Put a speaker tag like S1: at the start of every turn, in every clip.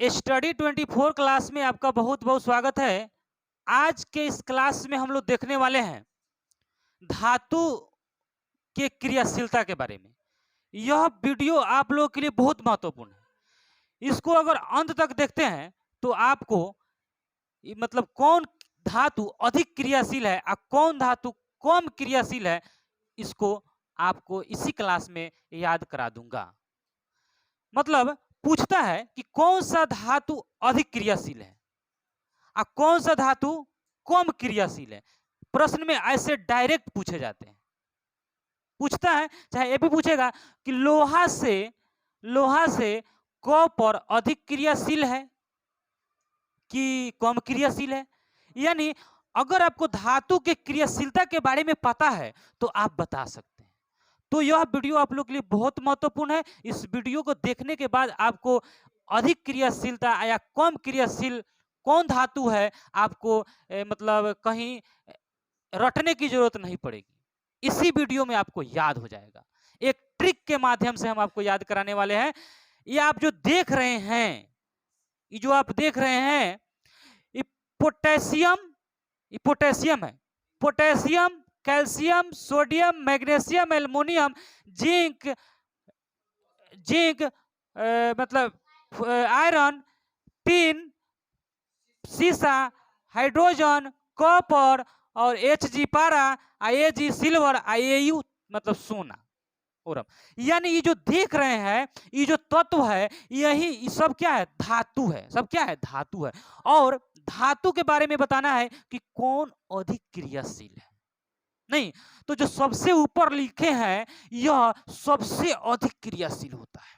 S1: Study 24 class में आपका बहुत बहुत स्वागत है। आज के इस क्लास में हम लोग देखने वाले हैं धातु के क्रियाशीलता के बारे में। यह वीडियो आप लोगों के लिए बहुत महत्वपूर्ण है। इसको अगर अंत तक देखते हैं तो आपको मतलब कौन धातु अधिक क्रियाशील है और कौन धातु कम क्रियाशील है, इसको आपको इसी क्लास में याद करा दूंगा। मतलब पूछता है कि कौन सा धातु अधिक क्रियाशील है और कौन सा धातु कम क्रियाशील है। प्रश्न में ऐसे डायरेक्ट पूछे जाते हैं। पूछता है, चाहे ये भी पूछेगा कि लोहा से कॉपर अधिक क्रियाशील है कि कम क्रियाशील है। यानी अगर आपको धातु के क्रियाशीलता के बारे में पता है तो आप बता सकते हैं। तो यह वीडियो आप लोग के लिए बहुत महत्वपूर्ण है। इस वीडियो को देखने के बाद आपको अधिक क्रियाशीलता या कम क्रियाशील कौन धातु है आपको मतलब कहीं रटने की जरूरत नहीं पड़ेगी। इसी वीडियो में आपको याद हो जाएगा। एक ट्रिक के माध्यम से हम आपको याद कराने वाले हैं। ये आप जो देख रहे हैं, ये जो आप देख रहे हैं, ये पोटेशियम है। Potassium, calcium, sodium, magnesium, aluminium, zinc मतलब आयरन, टिन, सीसा, हाइड्रोजन, कॉपर और Hg पारा, Ag सिल्वर, Au मतलब सोना, ओरम। यानी ये जो देख रहे हैं, ये जो तत्व है, यही सब क्या है? धातु है। सब क्या है? धातु है। और धातु के बारे में बताना है कि कौन अधिक क्रियाशील है। नहीं तो जो सबसे ऊपर लिखे हैं यह सबसे अधिक क्रियाशील होता है।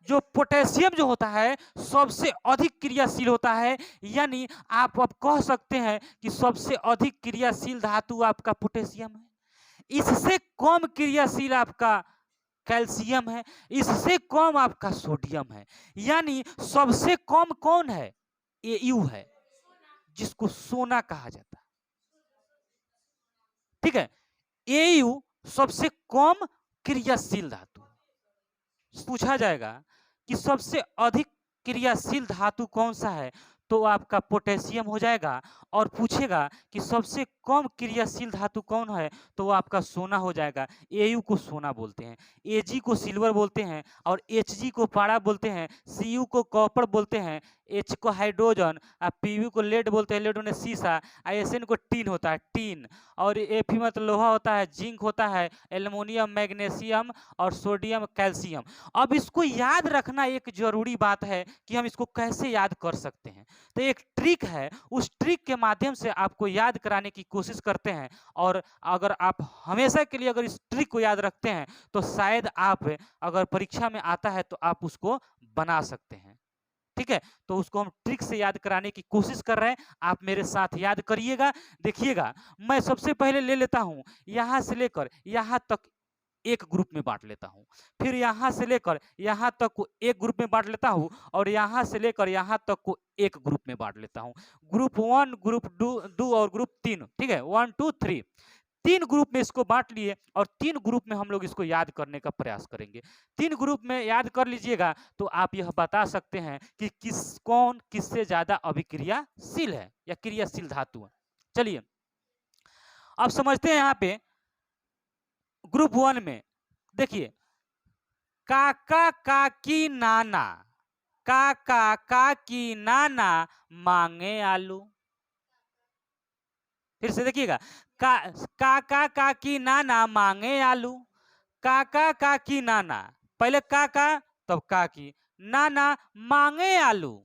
S1: जो पोटेशियम जो होता है सबसे अधिक क्रियाशील होता है। यानी आप अब कह सकते हैं कि सबसे अधिक क्रियाशील धातु आपका पोटेशियम है। इससे कम क्रियाशील आपका कैल्शियम है। इससे कम आपका सोडियम है। यानी सबसे कम कौन है? Au है, जिसको सोना कहा जाता है। ठीक है, Au सबसे कम क्रियाशील धातु। पूछा जाएगा कि सबसे अधिक क्रियाशील धातु कौन सा है, तो आपका पोटेशियम हो जाएगा। और पूछेगा कि सबसे कम क्रियाशील धातु कौन है, तो वो आपका सोना हो जाएगा। Au को सोना बोलते हैं, Ag को सिल्वर बोलते हैं, और Hg को पारा बोलते हैं, Cu को कॉपर बोलते हैं, H को हाइड्रोजन, Pu को लेड बोलते हैं, लेड में सीसा, Sn को टीन होता है, टीन, और Fe मतलब लोहा होता है, जिंक होता है, एल्युमिनियम, मैग्नीशियम और सोडियम, कैल्शियम। अब इसको याद रखना एक जरूरी बात है कि हम इसको कैसे याद कर सकते हैं। तो एक ट्रिक है, उस ट्रिक के माध्यम से आपको याद कराने की कोशिश करते हैं। और अगर आप हमेशा के लिए अगर इस ट्रिक को याद रखते हैं तो शायद आप अगर परीक्षा में आता है तो आप उसको बना सकते हैं। ठीक है, तो उसको हम ट्रिक से याद कराने की कोशिश कर रहे हैं। आप मेरे साथ याद करिएगा। देखिएगा, मैं सबसे पहले ले लेता हूं यहां से लेकर यहां तक एक ग्रुप में बांट लेता हूं, फिर यहां से लेकर यहां तक को एक ग्रुप में बांट लेता हूं, और यहां से लेकर यहां तक को एक ग्रुप में बांट लेता हूं। ग्रुप 1, ग्रुप 2 और ग्रुप 3। ठीक है, 1 2 3, 3 ग्रुप में इसको बांट लिए और 3 ग्रुप में हम लोग इसको याद करने का प्रयास करेंगे। 3 ग्रुप में याद कर लीजिएगा तो आप यह बता सकते हैं कि कौन किससे ज्यादा अभिक्रियाशील है या क्रियाशील धातु है। चलिए अब समझते हैं। यहाँ पे ग्रुप 1 में देखिए, काका काकी नाना, काका काकी नाना मांगे आलू। फिर से देखिएगा, काका काकी नाना मांगे आलू। काका काकी नाना, पहले काका तब काकी, नाना मांगे आलू।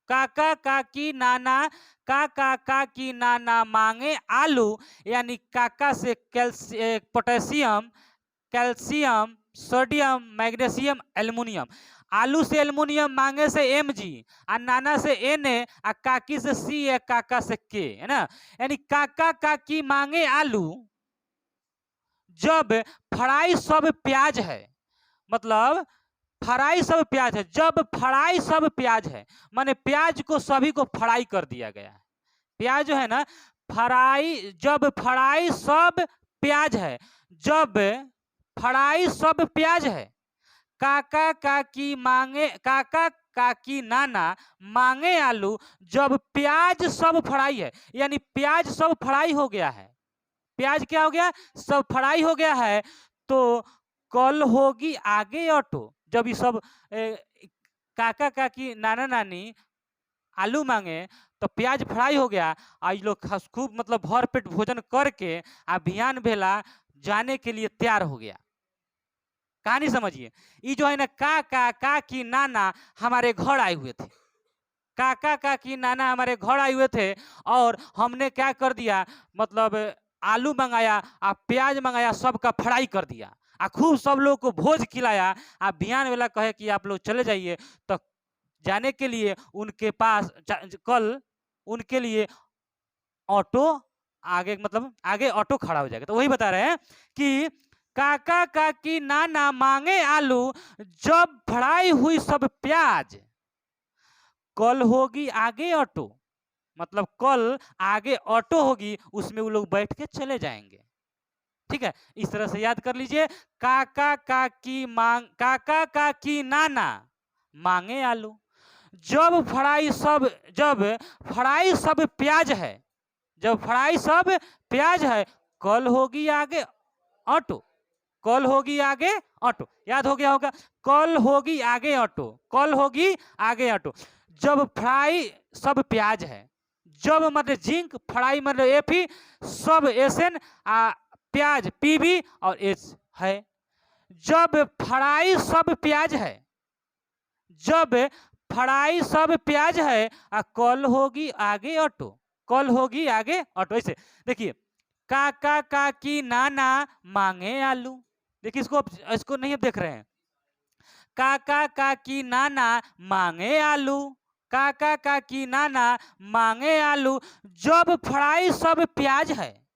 S1: काका काकी नाना, काका काकी नाना मांगे आलू। यानी काका से potassium, calcium, sodium, magnesium, aluminium. आलू से एल्युमिनियम, मांगे से Mg, और नाना से Na, और काकी से C है, काका से K, है ना। यानी काका काकी मांगे आलू जब फ्राई सब प्याज है। मतलब फ्राई सब प्याज है, जब फ्राई सब प्याज है, माने प्याज को सभी को फ्राई कर दिया गया है। प्याज जो है ना, फ्राई, जब फ्राई सब प्याज है, जब फ्राई सब प्याज है, काका काकी मांगे, काका काकी नाना मांगे आलू जब प्याज सब फ्राई है, यानी प्याज सब फ्राई हो गया है। प्याज क्या हो गया? सब फ्राई हो गया है। तो कल होगी आगे ऑटो। जब ये सब काका काकी नाना नानी आलू मांगे तो प्याज फ्राई हो गया, आज लोग खूब मतलब भर पेट भोजन करके अभियान भेला जाने के लिए तैयार हो गया। कहानी समझिए, ये जो है ना काका काकी नाना हमारे घर आए हुए थे। काका काकी नाना हमारे घर आए हुए थे और हमने क्या कर दिया, मतलब आलू मंगाया, प्याज मंगाया, सबका फ्राई कर दिया, खूब सब लोग को भोज खिलाया। बिहान वेला कहे कि आप लोग चले जाइए, तो जाने के लिए उनके पास कल उनके लिए ऑटो आगे, मतलब आगे ऑटो खड़ा हो जाएगा। तो वही बता रहे हैं कि काका काकी नाना मांगे आलू जब फ्राई हुई सब प्याज, कल होगी आगे ऑटो, मतलब कल आगे ऑटो होगी, उसमें वो लोग बैठ के चले जाएंगे। ठीक है, इस तरह से याद कर लीजिए। काका काकी नाना मांगे आलू जब फ्राई सब प्याज है, जब फ्राई सब प्याज है, कल होगी आगे ऑटो, कल होगी आगे ऑटो। याद हो गया होगा, कल होगी आगे ऑटो, कल होगी आगे ऑटो। जब फ्राई सब प्याज है, जब मतलब जिंक, फ्राई मतलब एफी, सब एसएन, प्याज पीबी और एच है। जब फ्राई सब प्याज है, जब फ्राई सब प्याज है, कल होगी आगे ऑटो, कल होगी आगे ऑटो। ऐसे देखिए, काका काकी नाना मांगे आलू, देखिए इसको नहीं देख रहे हैं। काका काकी नाना मांगे आलू, काका काकी नाना मांगे आलू जब फ्राई सब प्याज है,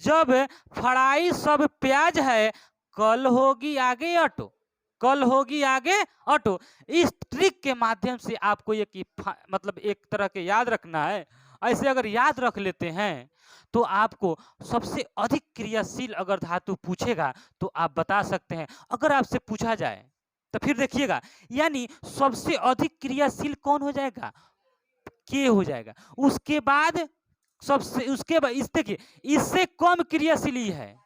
S1: जब फ्राई सब प्याज है, कल होगी आगे ऑटो, कल होगी आगे ऑटो। इस ट्रिक के माध्यम से आपको ये मतलब एक तरह के याद रखना है। ऐसे अगर याद रख लेते हैं तो आपको सबसे अधिक क्रियाशील अगर धातु पूछेगा तो आप बता सकते हैं। अगर आपसे पूछा जाए तो फिर देखिएगा, यानी सबसे अधिक क्रियाशील कौन हो जाएगा? के हो जाएगा। उसके बाद सबसे, उसके बाद इस देखिए, इससे कम क्रियाशील ई है,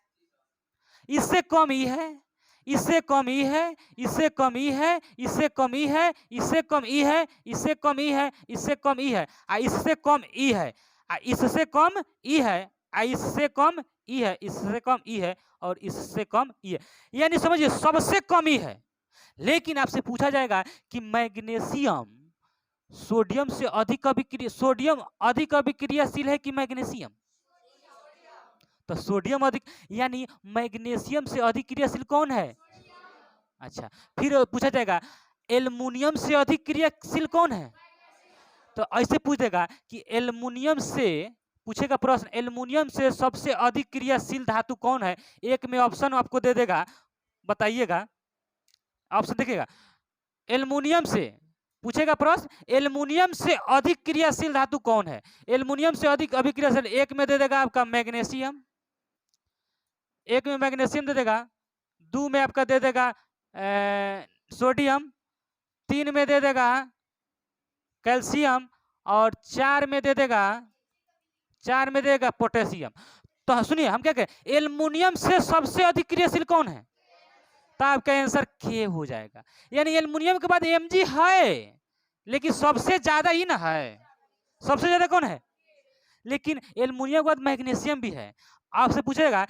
S1: इससे कम ई है, इससे कम ई है, इससे कम ई है, इससे कम ई है, इससे कम ई है, इससे कम ई है, इससे कम ई है, इससे कम ई है, इससे कम ई है, इससे कम ई है, इससे कम ई है, और इससे कम ई है। यानी समझिए सबसे कम ई है। लेकिन आपसे पूछा जाएगा कि मैग्नीशियम सोडियम से अधिक अभिक्रिया, सोडियम अधिक अभिक्रियाशील है कि मैग्नीशियम? तो सोडियम अधिक, यानी मैग्नीशियम से अधिक क्रियाशील कौन है? अच्छा, फिर पूछा जाएगा एल्युमिनियम से अधिक क्रियाशील कौन है? तो ऐसे पूछ देगा कि एल्युमिनियम से, पूछेगा प्रश्न, एल्युमिनियम से सबसे अधिक क्रियाशील धातु कौन है? एक में ऑप्शन आपको दे देगा, बताइएगा। ऑप्शन देखिएगा, एल्युमिनियम से पूछेगा प्रश्न, एल्युमिनियम से अधिक क्रियाशील धातु कौन है? एल्युमिनियम से अधिक अभिक्रियाशील, एक में दे देगा आपका मैग्नीशियम, एक में मैग्नीशियम दे देगा, दो में आपका दे देगा सोडियम, तीन में दे देगा कैल्शियम, और चार में दे देगा पोटेशियम। तो सुनिए हम क्या कहें, एल्युमिनियम से सबसे अधिक क्रियाशील कौन है? तो आपका आंसर के हो जाएगा। यानी एल्युमिनियम के बाद Mg है, लेकिन सबसे ज्यादा ही ना है, सबसे ज्यादा कौन है? लेकिन एल्युमिनियम के बाद मैग्नीशियम भी है। आपसे पूछेगा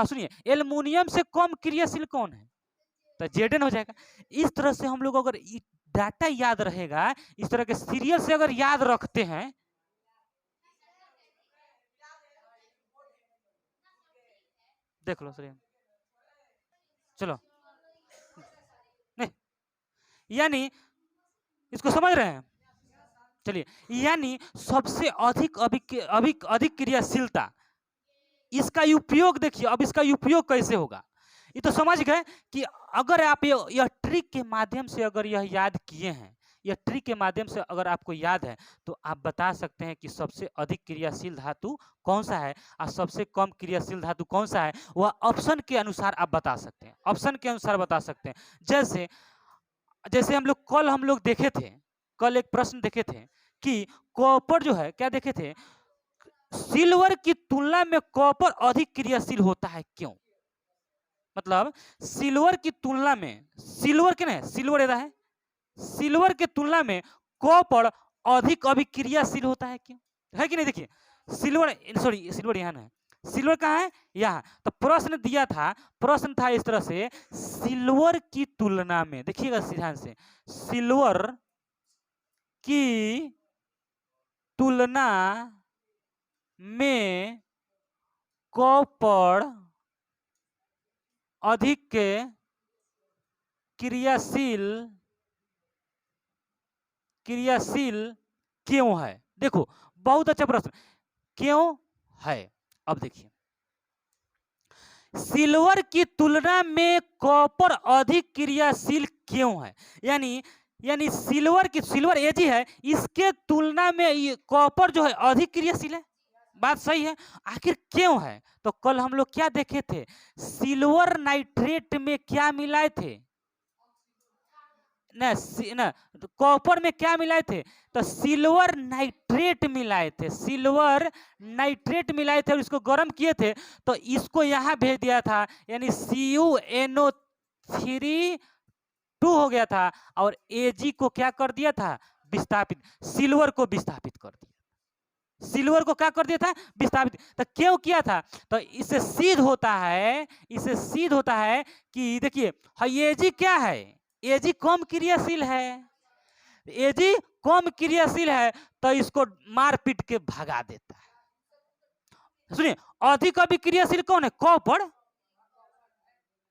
S1: सुनिए, एल्युमिनियम से कम क्रियाशील कौन है? तो Zn हो जाएगा। इस तरह से हम लोग अगर डाटा याद रहेगा, इस तरह के सीरियल से अगर याद रखते हैं, देख लो सर, चलो नहीं, यानी इसको समझ रहे हैं? चलिए, यानी सबसे अधिक क्रियाशीलता, इसका उपयोग देखिए। अब इसका उपयोग कैसे होगा, ये तो समझ गए कि अगर आप यह ट्रिक के माध्यम से अगर यह याद किए हैं, या ट्रिक के माध्यम से अगर आपको याद है तो आप बता सकते हैं कि सबसे अधिक क्रियाशील धातु कौन सा है और सबसे कम क्रियाशील धातु कौन सा है, वह ऑप्शन के अनुसार आप बता सकते हैं, ऑप्शन के अनुसार बता सकते हैं। जैसे जैसे हम लोग देखे थे, कल एक प्रश्न देखे थे कि कॉपर जो है, क्या देखे थे, सिल्वर की तुलना में कॉपर अधिक क्रियाशील होता है, क्यों? मतलब सिल्वर की तुलना में, सिल्वर के नहीं, सिल्वर यदा है, सिल्वर के तुलना में कॉपर अधिक अभिक्रियाशील होता है, क्यों? है कि नहीं? देखिए सिल्वर, सॉरी सिल्वर यहाँ है, सिल्वर कहाँ है? यहाँ। तो प्रश्न दिया था, प्रश्न था इस तरह से, सिल्वर की तुलना में, देखिएगा ध्यान से, सिल्वर की तुलना में कॉपर अधिक क्रियाशील क्यों है? देखो बहुत अच्छा प्रश्न, क्यों है? अब देखिए, सिल्वर की तुलना में कॉपर अधिक क्रियाशील क्यों है, यानी सिल्वर एजी है, इसके तुलना में कॉपर जो है अधिक क्रियाशील है। बात सही है, आखिर क्यों है? तो कल हम लोग क्या देखे थे, सिल्वर नाइट्रेट में क्या मिलाए थे ना, कॉपर में क्या मिलाए थे? तो सिल्वर नाइट्रेट मिलाए थे, सिल्वर नाइट्रेट मिलाए थे और इसको गर्म किए थे, तो इसको यहां भेज दिया था, यानी CuNO3 2 हो गया था, और Ag को क्या कर दिया था? विस्थापित, सिल्वर को विस्थापित कर दिया, सिल्वर को क्या कर दिया था? विस्थापित। तो क्यों किया था? तो इससे सिद्ध होता है, इससे सिद्ध होता है कि देखिए Ag क्या है, Ag कम क्रियाशील है, Ag कम क्रियाशील है, तो इसको मार पीट के भगा देता है। सुनिए, अधिक अभिक्रियाशील कौन है? कॉपर,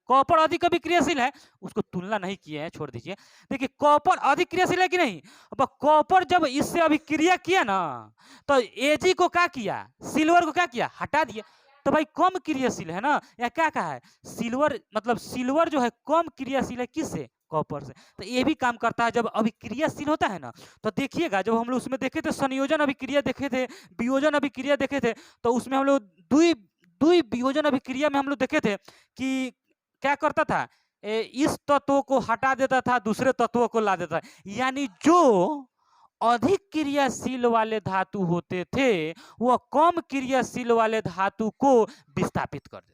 S1: कॉपर अधिक अभिक्रियाशील है, उसको तुलना नहीं किए हैं, छोड़ दीजिए। देखिए कॉपर अधिक क्रियाशील है कि नहीं? अब कॉपर जब इससे अभिक्रिया किया ना, तो Ag को क्या किया? सिल्वर को क्या किया? हटा दिया, तो भाई कम क्रियाशील है ना, या क्या कहा है? सिल्वर, मतलब सिल्वर जो है कम क्रियाशील है, किससे? कॉपर से। तो ये भी काम करता है जब अभिक्रियाशील होता है ना। तो देखिएगा जब हम लोग उसमें देखे थे संयोजन अभिक्रिया देखे थे, वियोजन अभिक्रिया देखे थे, तो उसमें हम लोग द्वि वियोजन अभिक्रिया में हम लोग देखे थे कि क्या करता था, इस तत्व को हटा देता था, दूसरे तत्वों को ला देता था, यानी जो अधिक क्रियाशील वाले धातु होते थे वह कम क्रियाशील वाले धातु को विस्थापित कर देता,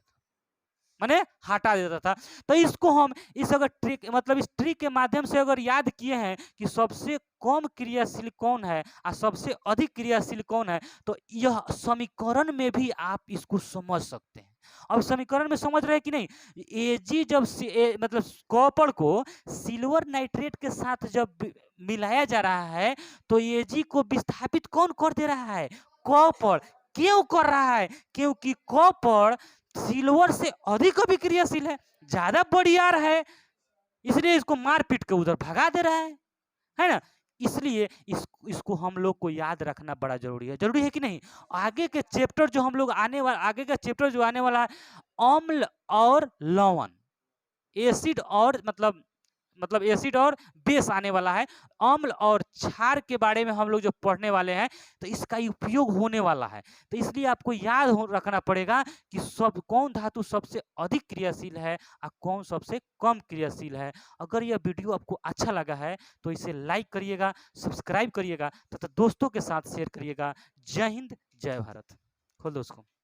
S1: माने हटा देता था। तो इसको हम इस अगर ट्रिक, मतलब इस ट्रिक के माध्यम से अगर याद किए हैं कि सबसे कम क्रियाशील कौन है और सबसे अधिक क्रियाशील कौन है, तो यह समीकरण में भी आप इसको समझ सकते हैं। अब समीकरण में समझ रहे हैं कि नहीं? Ag जब मतलब कॉपर को सिल्वर नाइट्रेट के साथ जब मिलाया जा रहा है, तो Ag को विस्थापित कौन कर दे रहा है? कॉपर। क्यों कर रहा है? क्योंकि कॉपर सिल्वर से अधिक अभिक्रियाशील है, ज्यादा बड़ियार है, इसलिए इसको मार पीट के उधर भगा दे रहा है ना। इसलिए इसको हम लोग को याद रखना बड़ा जरूरी है कि नहीं? आगे के चैप्टर जो हम लोग आगे का चैप्टर जो आने वाला है, अम्ल और लवण, एसिड और मतलब एसिड और बेस आने वाला है, अम्ल और क्षार के बारे में हम लोग जो पढ़ने वाले हैं, तो इसका उपयोग होने वाला है। तो इसलिए आपको याद रखना पड़ेगा कि कौन धातु सबसे अधिक क्रियाशील है और कौन सबसे कम क्रियाशील है। अगर यह वीडियो आपको अच्छा लगा है तो इसे लाइक करिएगा, सब्सक्राइब करिएगा तथा दोस्तों के साथ शेयर करिएगा। जय हिंद, जय भारत। खोल दो उसको।